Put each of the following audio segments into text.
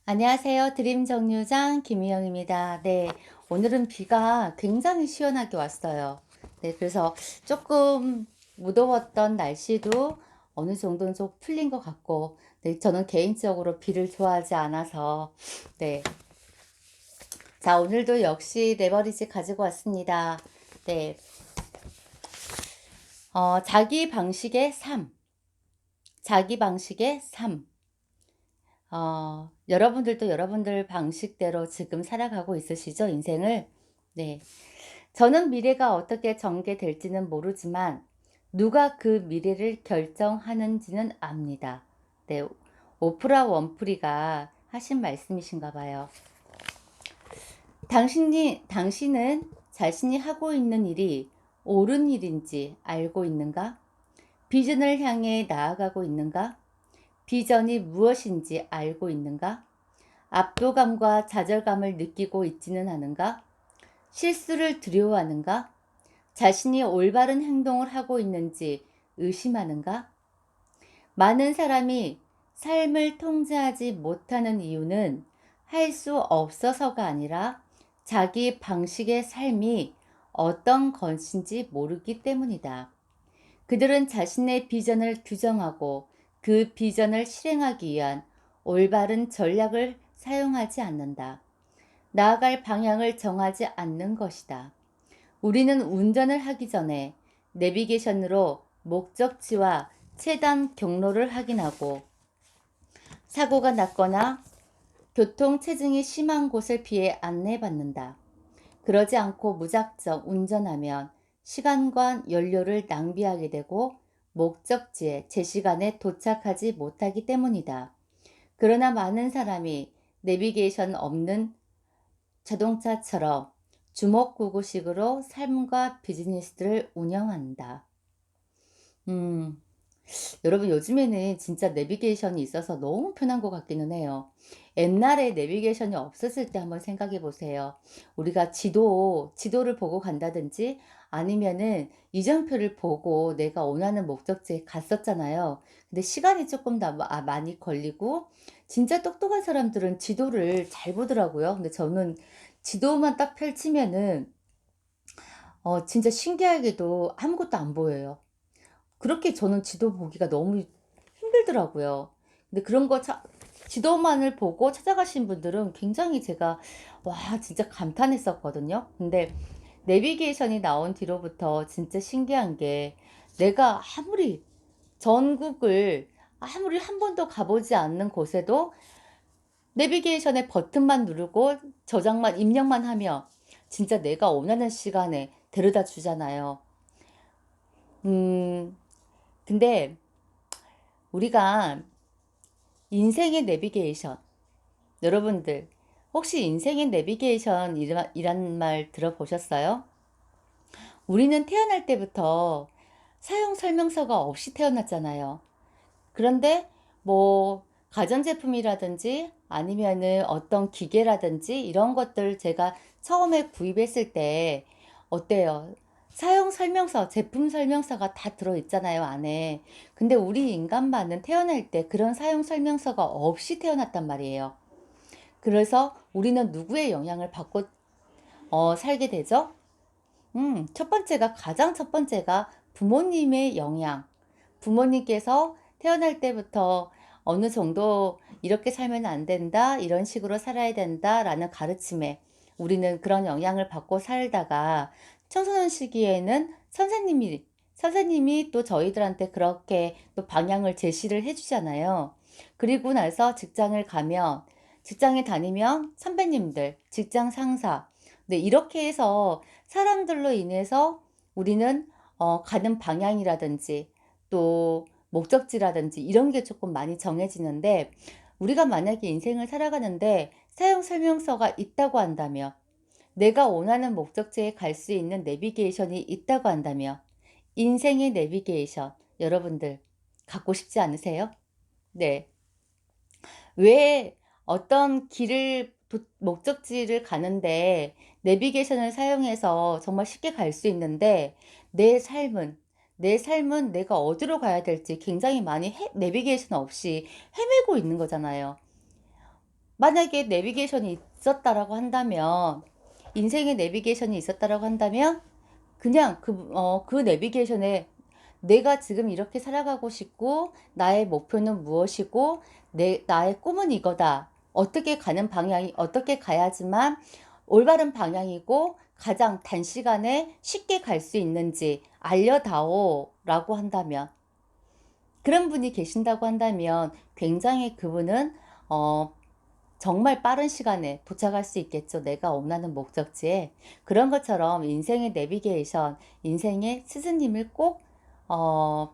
안녕하세요. 드림 정류장 김희영입니다. 네, 오늘은 비가 굉장히 시원하게 왔어요. 네, 그래서 조금 무더웠던 날씨도 어느 정도는 좀 풀린 것 같고, 네, 저는 개인적으로 비를 좋아하지 않아서, 네. 자, 오늘도 역시 네버리지 가지고 왔습니다. 네, 자기 방식의 삶, 자기 방식의 삶. 여러분들도 여러분들 방식대로 지금 살아가고 있으시죠, 인생을? 네. 저는 미래가 어떻게 전개될지는 모르지만 누가 그 미래를 결정하는지는 압니다. 네. 오프라 원프리가 하신 말씀이신가 봐요. 당신은 자신이 하고 있는 일이 옳은 일인지 알고 있는가? 비전을 향해 나아가고 있는가? 비전이 무엇인지 알고 있는가? 압도감과 좌절감을 느끼고 있지는 않은가? 실수를 두려워하는가? 자신이 올바른 행동을 하고 있는지 의심하는가? 많은 사람이 삶을 통제하지 못하는 이유는 할 수 없어서가 아니라 자기 방식의 삶이 어떤 것인지 모르기 때문이다. 그들은 자신의 비전을 규정하고 그 비전을 실행하기 위한 올바른 전략을 사용하지 않는다. 나아갈 방향을 정하지 않는 것이다. 우리는 운전을 하기 전에 내비게이션으로 목적지와 최단 경로를 확인하고 사고가 났거나 교통 체증이 심한 곳을 피해 안내받는다. 그러지 않고 무작정 운전하면 시간과 연료를 낭비하게 되고 목적지에 제 시간에 도착하지 못하기 때문이다. 그러나 많은 사람이 내비게이션 없는 자동차처럼 주먹구구식으로 삶과 비즈니스를 운영한다. 음, 여러분 요즘에는 진짜 내비게이션이 있어서 너무 편한 것 같기는 해요. 옛날에 내비게이션이 없었을 때 한번 생각해 보세요. 우리가 지도를 보고 간다든지 아니면은 이정표를 보고 내가 원하는 목적지에 갔었잖아요. 근데 시간이 조금 더 많이 걸리고 진짜 똑똑한 사람들은 지도를 잘 보더라고요. 근데 저는 지도만 딱 펼치면은 진짜 신기하게도 아무것도 안 보여요. 그렇게 저는 지도 보기가 너무 힘들더라고요. 근데 그런 거 지도만을 보고 찾아가신 분들은 굉장히 제가 와 진짜 감탄했었거든요. 근데 내비게이션이 나온 뒤로부터 진짜 신기한 게 내가 아무리 한 번도 가보지 않는 곳에도 내비게이션의 버튼만 누르고 저장만 입력만 하면 진짜 내가 원하는 시간에 데려다 주잖아요. 음, 근데 우리가 인생의 내비게이션, 여러분들 혹시 인생의 내비게이션 이란 말 들어보셨어요? 우리는 태어날 때부터 사용 설명서가 없이 태어났잖아요. 그런데 뭐 가전제품이라든지 아니면은 어떤 기계라든지 이런 것들 제가 처음에 구입했을 때 어때요? 사용 설명서, 제품 설명서가 다 들어있잖아요, 안에. 근데 우리 인간만은 태어날 때 그런 사용 설명서가 없이 태어났단 말이에요. 그래서 우리는 누구의 영향을 받고 살게 되죠? 가장 첫 번째가 부모님의 영향. 부모님께서 태어날 때부터 어느 정도 이렇게 살면 안 된다, 이런 식으로 살아야 된다라는 가르침에 우리는 그런 영향을 받고 살다가 청소년 시기에는 선생님이 또 저희들한테 그렇게 또 방향을 제시를 해주잖아요. 그리고 나서 직장에 다니면 선배님들, 직장 상사, 네, 이렇게 해서 사람들로 인해서 우리는 가는 방향이라든지 또 목적지라든지 이런 게 조금 많이 정해지는데 우리가 만약에 인생을 살아가는데 사용 설명서가 있다고 한다면 내가 원하는 목적지에 갈 수 있는 내비게이션이 있다고 한다면 인생의 내비게이션 여러분들 갖고 싶지 않으세요? 네. 왜 어떤 목적지를 가는데 내비게이션을 사용해서 정말 쉽게 갈 수 있는데 내 삶은, 내 삶은 내가 어디로 가야 될지 굉장히 많이 내비게이션 없이 헤매고 있는 거잖아요. 만약에 내비게이션이 있었다라고 한다면, 인생의 내비게이션이 있었다라고 한다면, 그냥 그 내비게이션에 내가 지금 이렇게 살아가고 싶고, 나의 목표는 무엇이고, 나의 꿈은 이거다. 어떻게 가는 방향이, 어떻게 가야지만 올바른 방향이고, 가장 단시간에 쉽게 갈 수 있는지 알려다오. 라고 한다면, 그런 분이 계신다고 한다면, 굉장히 그분은, 어, 정말 빠른 시간에 도착할 수 있겠죠. 내가 원하는 목적지에. 그런 것처럼 인생의 내비게이션, 인생의 스승님을 꼭, 어,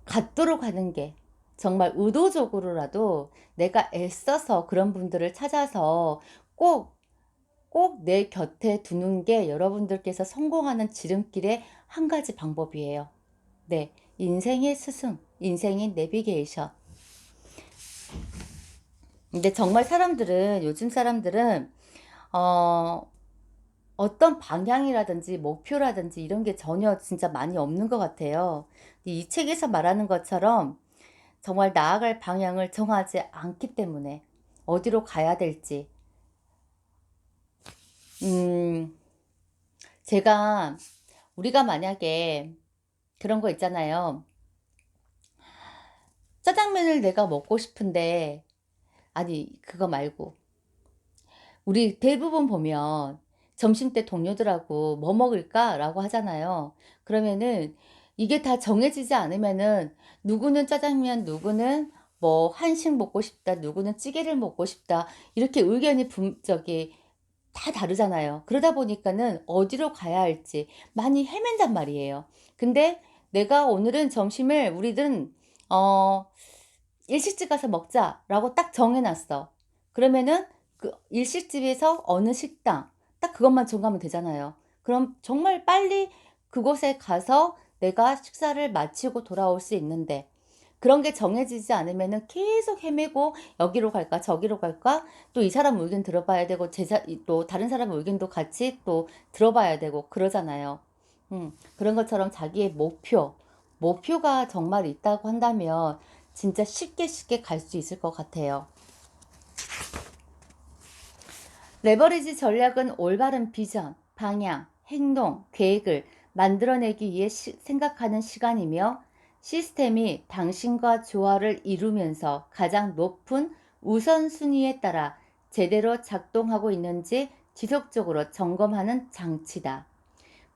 갖도록 하는 게 정말 의도적으로라도 내가 애써서 그런 분들을 찾아서 꼭, 꼭 내 곁에 두는 게 여러분들께서 성공하는 지름길의 한 가지 방법이에요. 네. 인생의 스승, 인생의 내비게이션. 근데 정말 요즘 사람들은, 어, 어떤 방향이라든지 목표라든지 이런 게 전혀 진짜 많이 없는 것 같아요. 이 책에서 말하는 것처럼 정말 나아갈 방향을 정하지 않기 때문에 어디로 가야 될지. 음, 제가, 우리가 만약에 그런 거 있잖아요. 짜장면을 내가 먹고 싶은데, 아니, 그거 말고. 우리 대부분 보면 점심때 동료들하고 뭐 먹을까? 라고 하잖아요. 그러면은 이게 다 정해지지 않으면은 누구는 짜장면, 누구는 뭐 한식 먹고 싶다, 누구는 찌개를 먹고 싶다. 이렇게 의견이 다 다르잖아요. 그러다 보니까는 어디로 가야 할지 많이 헤맨단 말이에요. 근데 내가 오늘은 점심을 우리는 어 일식집 가서 먹자라고 딱 정해놨어. 그러면은 그 일식집에서 어느 식당 딱 그것만 정하면 되잖아요. 그럼 정말 빨리 그곳에 가서 내가 식사를 마치고 돌아올 수 있는데, 그런 게 정해지지 않으면은 계속 헤매고 여기로 갈까 저기로 갈까, 또 이 사람 의견 들어봐야 되고 또 다른 사람 의견도 같이 또 들어봐야 되고 그러잖아요. 그런 것처럼 자기의 목표가 정말 있다고 한다면 진짜 쉽게 갈 수 있을 것 같아요. 레버리지 전략은 올바른 비전, 방향, 행동, 계획을 만들어내기 위해 생각하는 시간이며, 시스템이 당신과 조화를 이루면서 가장 높은 우선순위에 따라 제대로 작동하고 있는지 지속적으로 점검하는 장치다.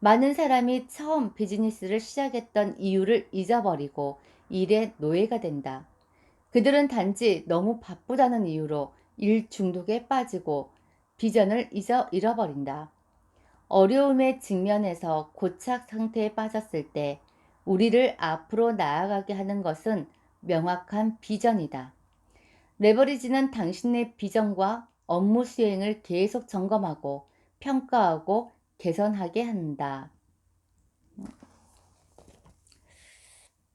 많은 사람이 처음 비즈니스를 시작했던 이유를 잊어버리고 일의 노예가 된다. 그들은 단지 너무 바쁘다는 이유로 일 중독에 빠지고 비전을 잃어버린다. 어려움에 직면해서 고착 상태에 빠졌을 때 우리를 앞으로 나아가게 하는 것은 명확한 비전이다. 레버리지는 당신의 비전과 업무 수행을 계속 점검하고 평가하고 개선하게 한다.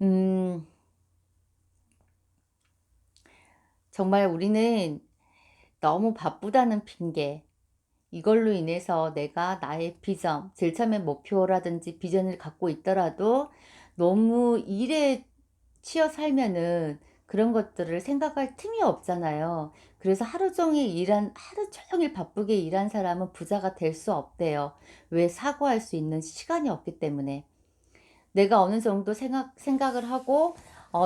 음, 정말 우리는 너무 바쁘다는 핑계, 이걸로 인해서 내가 나의 비전, 제일 처음에 목표라든지 비전을 갖고 있더라도 너무 일에 치여 살면은 그런 것들을 생각할 틈이 없잖아요. 그래서 하루 종일 바쁘게 일한 사람은 부자가 될 수 없대요. 왜? 사고할 수 있는 시간이 없기 때문에. 내가 어느 정도 생각을 하고,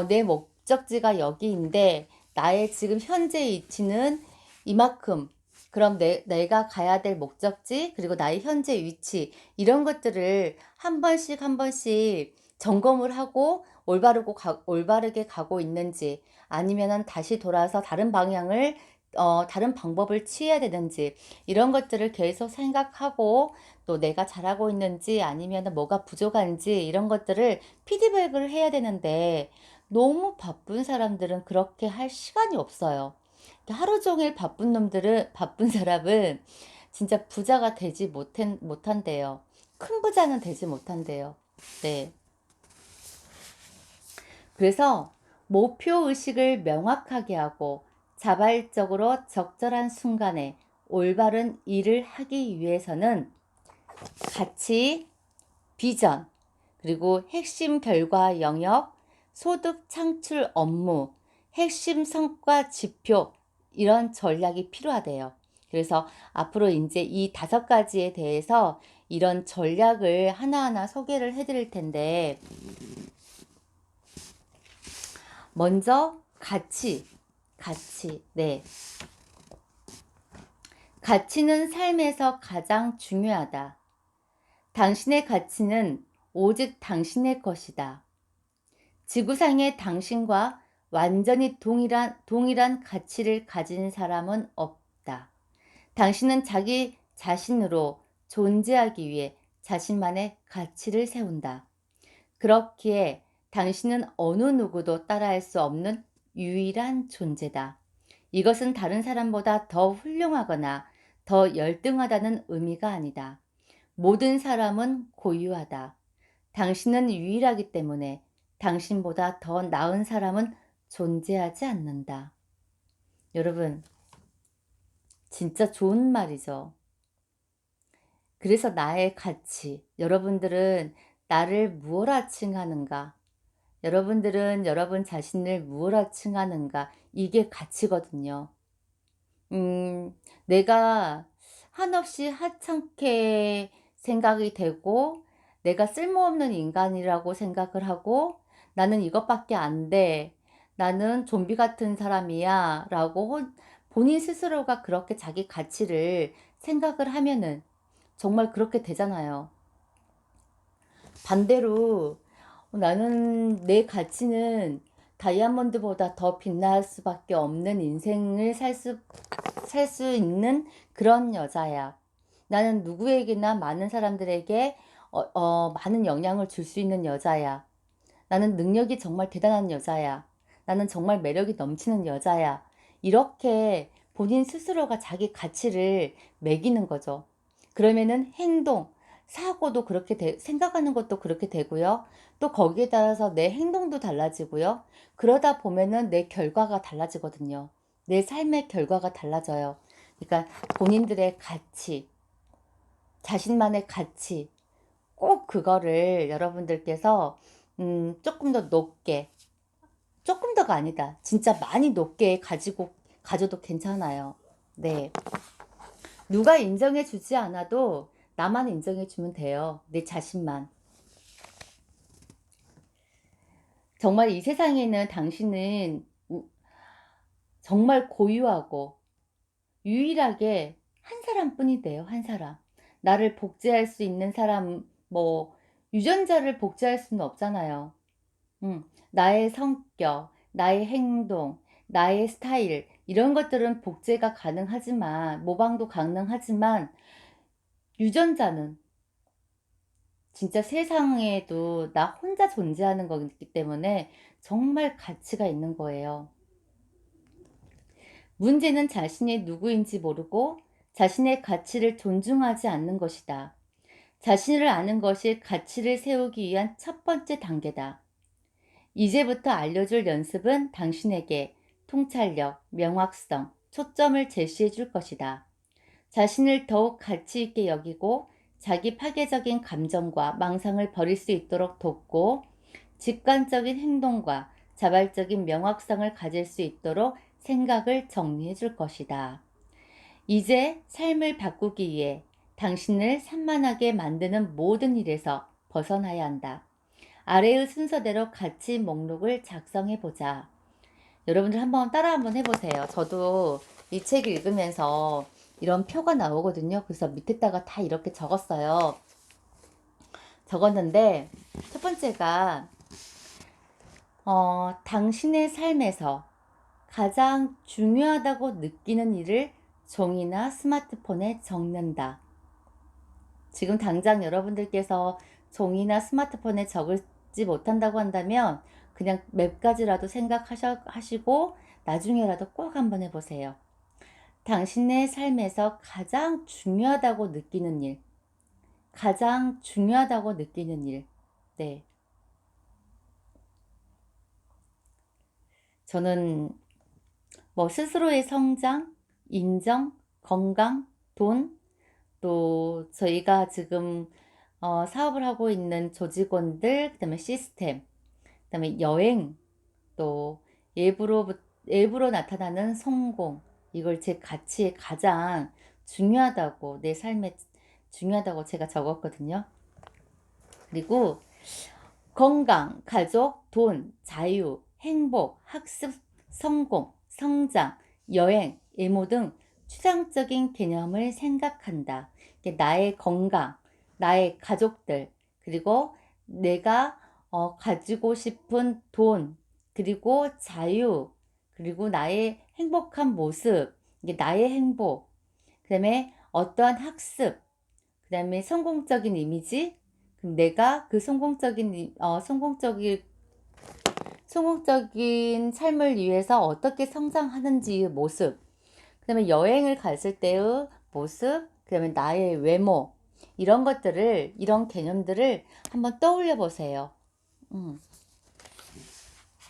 내 목적지가 여기인데, 나의 지금 현재 위치는 이만큼. 그럼 내가 가야 될 목적지, 그리고 나의 현재 위치, 이런 것들을 한 번씩 점검을 하고, 올바르게 가고 있는지, 아니면은 다시 돌아서 다른 방법을 취해야 되는지, 이런 것들을 계속 생각하고, 또 내가 잘하고 있는지 아니면 뭐가 부족한지 이런 것들을 피드백을 해야 되는데, 너무 바쁜 사람들은 그렇게 할 시간이 없어요. 하루 종일 바쁜 사람은 진짜 부자가 되지 못한대요. 큰 부자는 되지 못한대요. 네. 그래서 목표 의식을 명확하게 하고 자발적으로 적절한 순간에 올바른 일을 하기 위해서는 가치, 비전, 그리고 핵심 결과 영역, 소득 창출 업무, 핵심 성과 지표 이런 전략이 필요하대요. 그래서 앞으로 인제 이 5가지에 대해서 이런 전략을 하나하나 소개를 해 드릴 텐데 먼저 가치. 네. 가치는 삶에서 가장 중요하다. 당신의 가치는 오직 당신의 것이다. 지구상에 당신과 완전히 동일한 가치를 가진 사람은 없다. 당신은 자기 자신으로 존재하기 위해 자신만의 가치를 세운다. 그렇기에 당신은 어느 누구도 따라할 수 없는 유일한 존재다. 이것은 다른 사람보다 더 훌륭하거나 더 열등하다는 의미가 아니다. 모든 사람은 고유하다. 당신은 유일하기 때문에 당신보다 더 나은 사람은 존재하지 않는다. 여러분, 진짜 좋은 말이죠. 그래서 나의 가치. 여러분들은 나를 무엇라 칭하는가? 여러분들은 여러분 자신을 무엇라 칭하는가? 이게 가치거든요. 내가 한없이 하찮게 생각이 되고 내가 쓸모없는 인간이라고 생각을 하고 '나는 이것밖에 안 돼. 나는 좀비 같은 사람이야.' 라고 본인 스스로가 그렇게 자기 가치를 생각을 하면은 정말 그렇게 되잖아요. 반대로 나는 내 가치는 다이아몬드보다 더 빛날 수밖에 없는 인생을 살 수 있는 그런 여자야. 나는 누구에게나 많은 사람들에게 많은 영향을 줄 수 있는 여자야. 나는 능력이 정말 대단한 여자야. 나는 정말 매력이 넘치는 여자야. 이렇게 본인 스스로가 자기 가치를 매기는 거죠. 그러면은 행동, 사고도 그렇게 생각하는 것도 그렇게 되고요. 또 거기에 따라서 내 행동도 달라지고요. 그러다 보면은 내 결과가 달라지거든요. 내 삶의 결과가 달라져요. 그러니까 본인들의 가치, 자신만의 가치, 꼭 그거를 여러분들께서 조금 더 높게, 조금 더가 아니다. 진짜 많이 높게 가져도 괜찮아요. 네. 누가 인정해 주지 않아도 나만 인정해 주면 돼요. 내 자신만. 정말 이 세상에는 당신은 정말 고유하고 유일하게 한 사람뿐이돼요. 한 사람. 나를 복제할 수 있는 사람, 뭐 유전자를 복제할 수는 없잖아요. 나의 성격, 나의 행동, 나의 스타일 이런 것들은 복제가 가능하지만 모방도 가능하지만 유전자는 진짜 세상에도 나 혼자 존재하는 거기 때문에 정말 가치가 있는 거예요. 문제는 자신이 누구인지 모르고 자신의 가치를 존중하지 않는 것이다. 자신을 아는 것이 가치를 세우기 위한 첫 번째 단계다. 이제부터 알려줄 연습은 당신에게 통찰력, 명확성, 초점을 제시해 줄 것이다. 자신을 더욱 가치 있게 여기고 자기 파괴적인 감정과 망상을 버릴 수 있도록 돕고 직관적인 행동과 자발적인 명확성을 가질 수 있도록 생각을 정리해 줄 것이다. 이제 삶을 바꾸기 위해 당신을 산만하게 만드는 모든 일에서 벗어나야 한다. 아래의 순서대로 가치 목록을 작성해 보자. 여러분들 한번 해보세요. 저도 이 책 읽으면서 이런 표가 나오거든요. 그래서 밑에다가 다 이렇게 적었어요. 적었는데 첫 번째가 당신의 삶에서 가장 중요하다고 느끼는 일을 종이나 스마트폰에 적는다. 지금 당장 여러분들께서 종이나 스마트폰에 적지 못한다고 한다면 그냥 몇 가지라도 생각하시고 나중에라도 꼭 한번 해보세요. 당신의 삶에서 가장 중요하다고 느끼는 일, 가장 중요하다고 느끼는 일. 네. 저는 뭐 스스로의 성장, 인정, 건강, 돈, 또 저희가 지금 사업을 하고 있는 조직원들, 그다음에 시스템, 그다음에 여행, 또 외부로 나타나는 성공, 이걸 제 가치에 가장 중요하다고, 내 삶에 중요하다고 제가 적었거든요. 그리고 건강, 가족, 돈, 자유, 행복, 학습, 성공, 성장, 여행, 외모 등 추상적인 개념을 생각한다. 이게 나의 건강, 나의 가족들, 그리고 내가 가지고 싶은 돈, 그리고 자유, 그리고 나의 행복한 모습, 이게 나의 행복, 그 다음에 어떠한 학습, 그 다음에 성공적인 이미지, 그럼 내가 그 성공적인 삶을 위해서 어떻게 성장하는지의 모습, 그 다음에 여행을 갔을 때의 모습, 그 다음에 나의 외모, 이런 개념들을 한번 떠올려 보세요.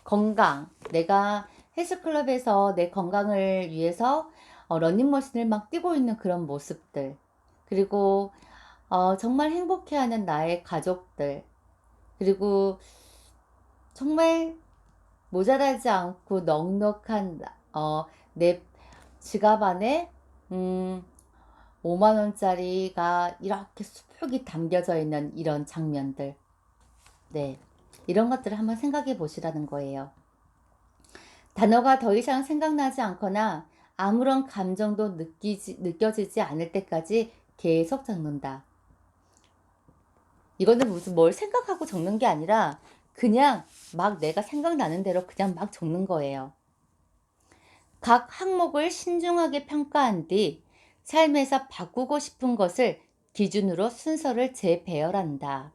건강, 내가 헬스클럽에서 내 건강을 위해서 러닝머신을 막 뛰고 있는 그런 모습들, 그리고 정말 행복해하는 나의 가족들, 그리고 정말 모자라지 않고 넉넉한 내 지갑 안에 5만 원짜리가 이렇게 수북이 담겨져 있는 이런 장면들. 네. 이런 것들을 한번 생각해 보시라는 거예요. 단어가 더 이상 생각나지 않거나 아무런 감정도 느껴지지 않을 때까지 계속 적는다. 이거는 무슨 뭘 생각하고 적는 게 아니라 그냥 막 내가 생각나는 대로 그냥 막 적는 거예요. 각 항목을 신중하게 평가한 뒤 삶에서 바꾸고 싶은 것을 기준으로 순서를 재배열한다.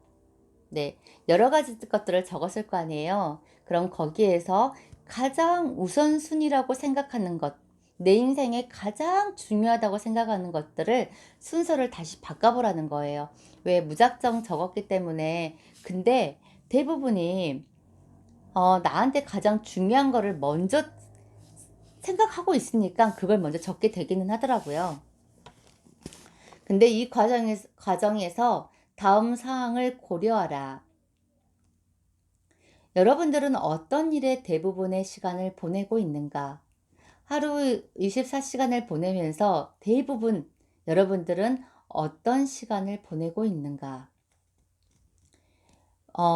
네, 여러 가지 것들을 적었을 거 아니에요. 그럼 거기에서 가장 우선순위라고 생각하는 것, 내 인생에 가장 중요하다고 생각하는 것들을 순서를 다시 바꿔보라는 거예요. 왜 무작정 적었기 때문에. 근데 대부분이 나한테 가장 중요한 거를 먼저 생각하고 있으니까 그걸 먼저 적게 되기는 하더라고요. 근데 이 과정에서 다음 사항을 고려하라. 여러분들은 어떤 일에 대부분의 시간을 보내고 있는가? 하루 24시간을 보내면서 대부분 여러분들은 어떤 시간을 보내고 있는가?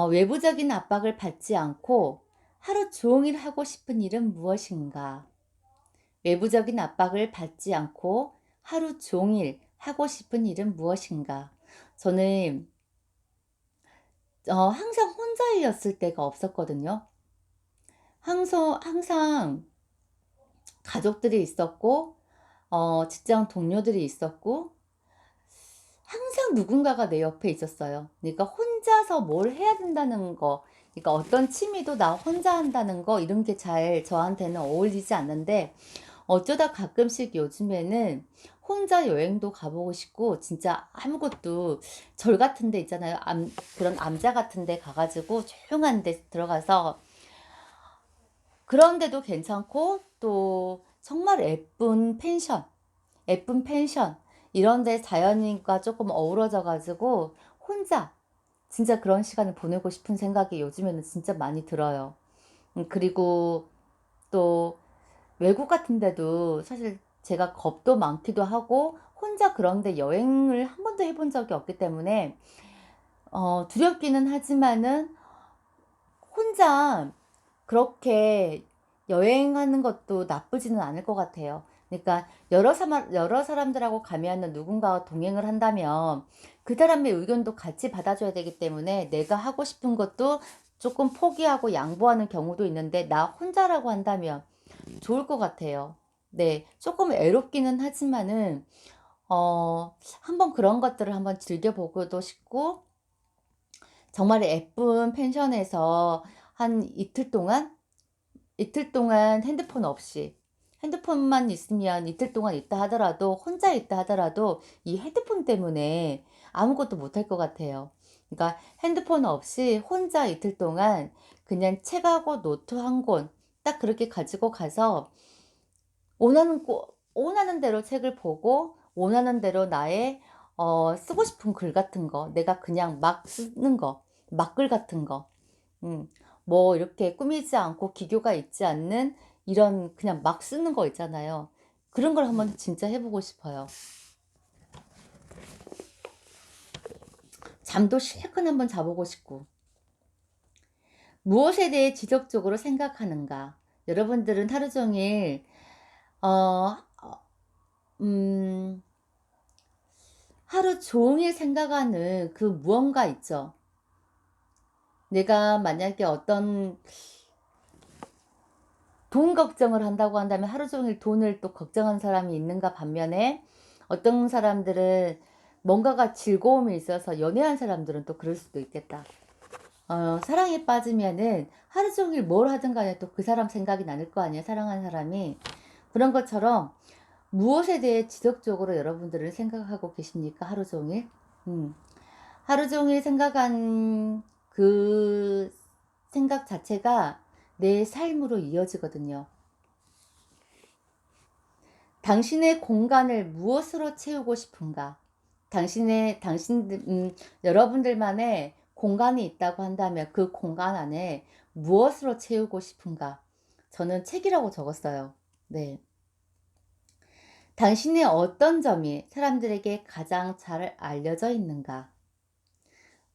외부적인 압박을 받지 않고 하루 종일 하고 싶은 일은 무엇인가? 외부적인 압박을 받지 않고 하루 종일 하고 싶은 일은 무엇인가? 저는 항상 혼자였을 때가 없었거든요. 항상 가족들이 있었고 직장 동료들이 있었고 항상 누군가가 내 옆에 있었어요. 그러니까 혼자서 뭘 해야 된다는 거, 그러니까 어떤 취미도 나 혼자 한다는 거, 이런 게 잘 저한테는 어울리지 않는데 어쩌다 가끔씩 요즘에는 혼자 여행도 가보고 싶고 진짜 아무것도 절 같은 데 있잖아요. 그런 암자 같은 데 가가지고 조용한 데 들어가서 그런 데도 괜찮고 또 정말 예쁜 펜션 이런 데 자연인과 조금 어우러져 가지고 혼자 진짜 그런 시간을 보내고 싶은 생각이 요즘에는 진짜 많이 들어요. 그리고 또 외국 같은 데도 사실 제가 겁도 많기도 하고 혼자 그런 데 여행을 한 번도 해본 적이 없기 때문에 두렵기는 하지만은 혼자 그렇게 여행하는 것도 나쁘지는 않을 것 같아요. 그러니까 여러 사람들하고 가면은 누군가와 동행을 한다면 그 사람의 의견도 같이 받아줘야 되기 때문에 내가 하고 싶은 것도 조금 포기하고 양보하는 경우도 있는데 나 혼자라고 한다면 좋을 것 같아요. 네, 조금 애롭기는 하지만은 한번 그런 것들을 한번 즐겨보고도 싶고 정말 예쁜 펜션에서 한 이틀 동안 핸드폰 없이 핸드폰만 있으면 이틀 동안 있다 하더라도 혼자 있다 하더라도 이 핸드폰 때문에 아무것도 못할 것 같아요. 그러니까 핸드폰 없이 혼자 이틀 동안 그냥 책하고 노트 한 권 딱 그렇게 가지고 가서 원하는 대로 책을 보고 원하는 대로 나의 쓰고 싶은 글 같은 거 내가 그냥 막 쓰는 거 막글 같은 거 뭐 이렇게 꾸미지 않고 기교가 있지 않는 이런 그냥 막 쓰는 거 있잖아요. 그런 걸 한번 진짜 해 보고 싶어요. 잠도 실컷 한번 자 보고 싶고. 무엇에 대해 지속적으로 생각하는가? 여러분들은 하루 종일 어 음 하루 종일 생각하는 그 무언가 있죠. 내가 만약에 어떤 돈 걱정을 한다고 한다면 하루 종일 돈을 또 걱정하는 사람이 있는가 반면에 어떤 사람들은 뭔가가 즐거움이 있어서 연애한 사람들은 또 그럴 수도 있겠다. 사랑에 빠지면은 하루 종일 뭘 하든 간에 또 그 사람 생각이 나는 거 아니에요, 사랑하는 사람이. 그런 것처럼 무엇에 대해 지속적으로 여러분들은 생각하고 계십니까? 하루 종일? 음. 하루 종일 생각한 그 생각 자체가 내 삶으로 이어지거든요. 당신의 공간을 무엇으로 채우고 싶은가? 여러분들만의 공간이 있다고 한다면 그 공간 안에 무엇으로 채우고 싶은가? 저는 책이라고 적었어요. 네. 당신의 어떤 점이 사람들에게 가장 잘 알려져 있는가?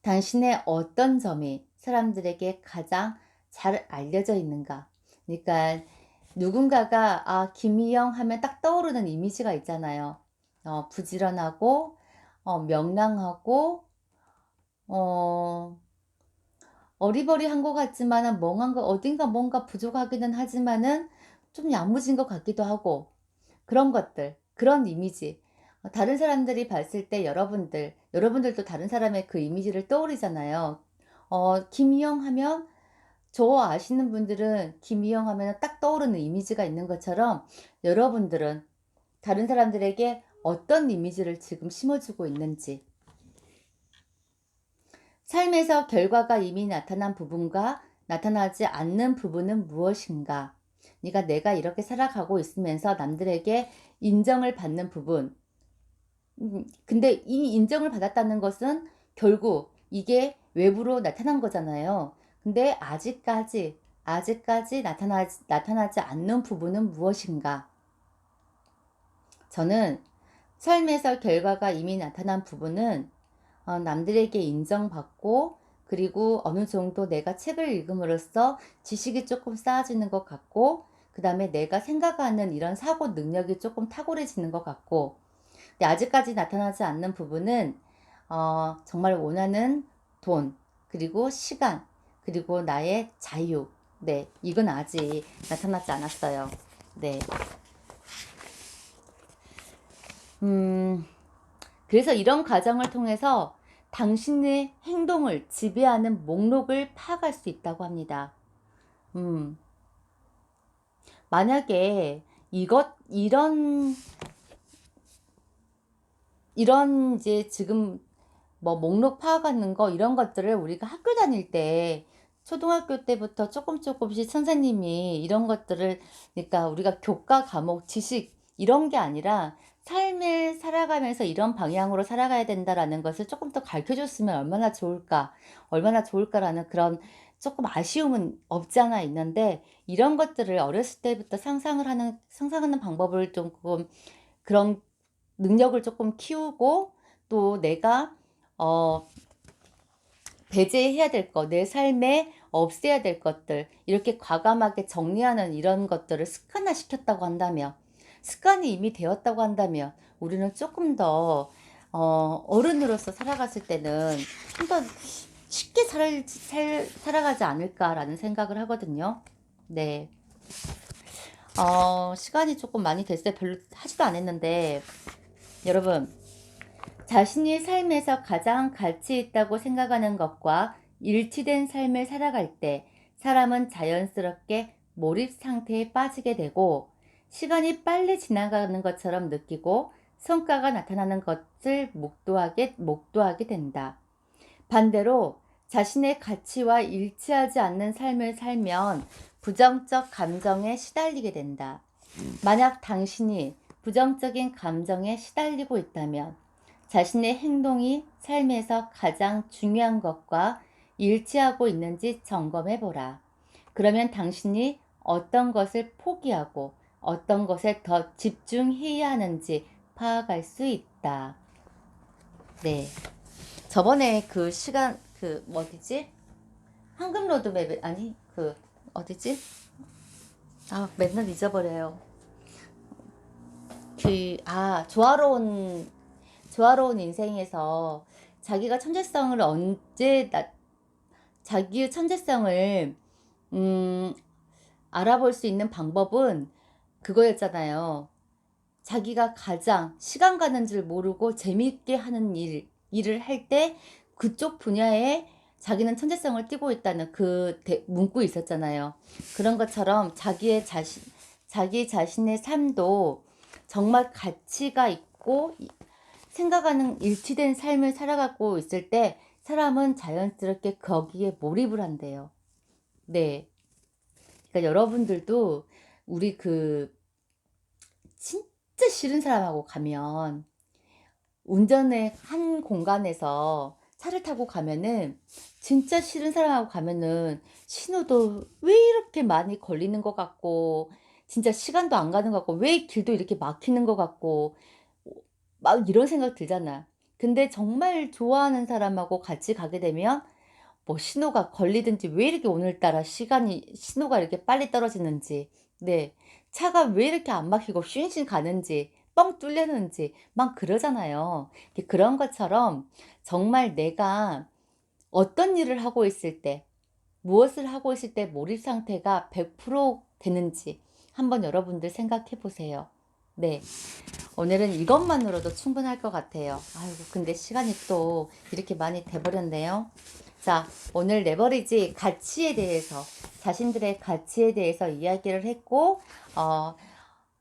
당신의 어떤 점이 사람들에게 가장 잘 알려져 있는가? 그러니까 누군가가 김희영 하면 딱 떠오르는 이미지가 있잖아요. 부지런하고 명랑하고 어 어리버리한 것 같지만은 멍한 거 어딘가 뭔가 부족하기는 하지만은 좀 야무진 것 같기도 하고 그런 것들, 그런 이미지. 다른 사람들이 봤을 때 여러분들도 다른 사람의 그 이미지를 떠올리잖아요. 김희영 하면 저 아시는 분들은 김희영 하면 딱 떠오르는 이미지가 있는 것처럼 여러분들은 다른 사람들에게 어떤 이미지를 지금 심어주고 있는지, 삶에서 결과가 이미 나타난 부분과 나타나지 않는 부분은 무엇인가? 그러니까 내가 이렇게 살아가고 있으면서 남들에게 인정을 받는 부분. 근데 이 인정을 받았다는 것은 결국 이게 외부로 나타난 거잖아요. 근데 아직까지 나타나지 않는 부분은 무엇인가? 저는 삶에서 결과가 이미 나타난 부분은 남들에게 인정받고 그리고 어느 정도 내가 책을 읽음으로써 지식이 조금 쌓아지는 것 같고 그 다음에 내가 생각하는 이런 사고 능력이 조금 탁월해지는 것 같고 근데 아직까지 나타나지 않는 부분은 정말 원하는 돈 그리고 시간 그리고 나의 자유 네 이건 아직 나타나지 않았어요. 네. 음, 그래서 이런 과정을 통해서 당신의 행동을 지배하는 목록을 파악할 수 있다고 합니다. 음, 만약에 이런 이제 지금 뭐 목록 파악하는 거 이런 것들을 우리가 학교 다닐 때 초등학교 때부터 조금씩 선생님이 이런 것들을 그러니까 우리가 교과 과목 지식 이런 게 아니라 삶을 살아가면서 이런 방향으로 살아가야 된다라는 것을 조금 더 가르쳐 줬으면 얼마나 좋을까라는 그런 조금 아쉬움은 없지 않아 있는데 이런 것들을 어렸을 때부터 상상하는 방법을 조금 그런 능력을 조금 키우고 또 내가 어 배제해야 될 것, 내 삶에 없애야 될 것들 이렇게 과감하게 정리하는 이런 것들을 습관화 시켰다고 한다면 습관이 이미 되었다고 한다면 우리는 조금 더 어른으로서 살아갔을 때는 좀 더 쉽게 살아가지 않을까라는 생각을 하거든요. 네. 시간이 조금 많이 됐어요. 별로 하지도 않았는데 여러분 자신이 삶에서 가장 가치 있다고 생각하는 것과 일치된 삶을 살아갈 때 사람은 자연스럽게 몰입 상태에 빠지게 되고 시간이 빨리 지나가는 것처럼 느끼고 성과가 나타나는 것을 목도하게 된다. 반대로 자신의 가치와 일치하지 않는 삶을 살면 부정적 감정에 시달리게 된다. 만약 당신이 부정적인 감정에 시달리고 있다면 자신의 행동이 삶에서 가장 중요한 것과 일치하고 있는지 점검해 보라. 그러면 당신이 어떤 것을 포기하고 어떤 것에 더 집중해야 하는지 파악할 수 있다. 네. 저번에 그 시간 그 어디지? 황금 로드맵 아니 그 어디지? 아 맨날 잊어버려요. 조화로운 인생에서 자기가 천재성을 자기의 천재성을 음, 알아볼 수 있는 방법은 그거였잖아요. 자기가 가장 시간 가는 줄 모르고 재미있게 하는 일을 할 때 그쪽 분야에 자기는 천재성을 띠고 있다는 그 문구 있었잖아요. 그런 것처럼 자기 자신의 삶도 정말 가치가 있고 생각하는 일치된 삶을 살아가고 있을 때 사람은 자연스럽게 거기에 몰입을 한대요. 네. 그러니까 여러분들도 우리 진짜 싫은 사람하고 가면 운전을 한 공간에서 차를 타고 가면은 진짜 싫은 사람하고 가면은 신호도 왜 이렇게 많이 걸리는 것 같고 진짜 시간도 안 가는 것 같고 왜 길도 이렇게 막히는 것 같고 막 이런 생각 들잖아. 근데 정말 좋아하는 사람하고 같이 가게 되면 뭐 신호가 걸리든지 왜 이렇게 오늘따라 신호가 이렇게 빨리 떨어지는지, 네. 차가 왜 이렇게 안 막히고 쉥쉥 가는지, 뻥 뚫렸는지 막 그러잖아요. 그런 것처럼 정말 내가 어떤 일을 하고 있을 때, 무엇을 하고 있을 때 몰입 상태가 100% 되는지 한번 여러분들 생각해 보세요. 네. 오늘은 이것만으로도 충분할 것 같아요. 아이고, 근데 시간이 또 이렇게 많이 돼버렸네요. 자, 오늘 레버리지 가치에 대해서, 자신들의 가치에 대해서 이야기를 했고,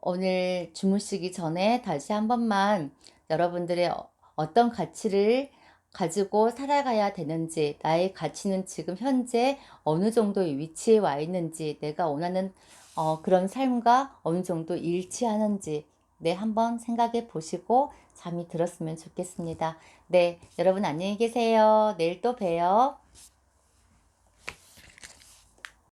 오늘 주무시기 전에 다시 한 번만 여러분들의 어떤 가치를 가지고 살아가야 되는지, 나의 가치는 지금 현재 어느 정도의 위치에 와 있는지, 내가 원하는 그런 삶과 어느 정도 일치하는지, 네, 한번 생각해 보시고 잠이 들었으면 좋겠습니다. 네, 여러분 안녕히 계세요. 내일 또 봬요.